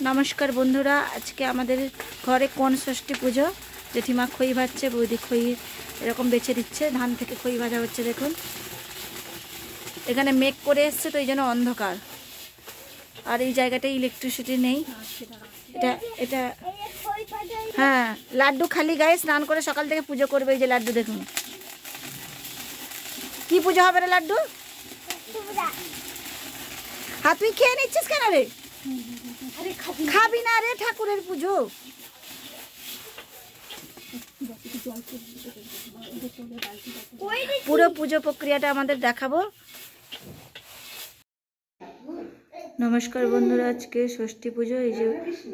নমস্কার বন্ধুরা, আজকে আমাদের ঘরে কোন ষষ্ঠী পুজো। জেঠিমা খই ভাজছে, বৌদি খই এরকম বেছে দিচ্ছে, ধান থেকে খই ভাজা হচ্ছে। দেখুন এখানে মেঘ করে এসছে, তো এই জন্য অন্ধকার। আর এই জায়গাটায় ইলেকট্রিসিটি নেই। এটা এটা হ্যাঁ, লাড্ডু খালি গায়ে স্নান করে সকাল থেকে পুজো করবে। এই যে লাড্ডু দেখুন, কি পুজো হবে রে লাড্ডু? হাত তুই খেয়ে নিচ্ছিস কেন রে? খাবি না রে, ঠাকুরের পুজো। পুরো পুজো প্রক্রিয়াটা আমাদের দেখাবো। নমস্কার বন্ধুরা, আজকে ষষ্ঠী পুজো। এই যে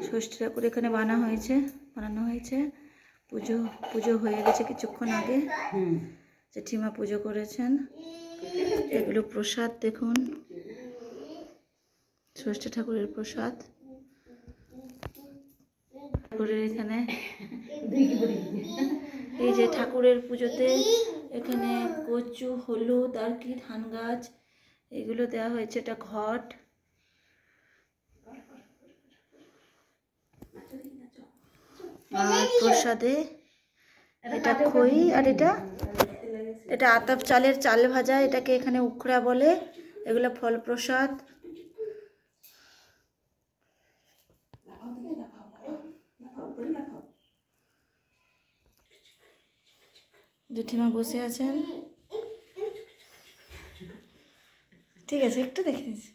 ষষ্ঠী ঠাকুর এখানে বানানো হয়েছে। পুজো হয়ে গেছে কিছুক্ষণ আগে। জেঠিমা পুজো করেছেন। এগুলো প্রসাদ, দেখুন ষষ্ঠী ঠাকুরের প্রসাদ। ঠাকুরের এখানে এই যে ঠাকুরের পুজোতে এখানে কচু, হলুদ আর কি ধান গাছ এগুলো দেওয়া হয়েছে। এটা ঘট। আর প্রসাদে এটা খই, আর এটা আতপ চালের চাল ভাজা, এটাকে এখানে উখড়া বলে। এগুলো ফল প্রসাদ। জেঠিমা বসে আছেন। ঠিক আছে, একটু দেখে নিচ্ছি।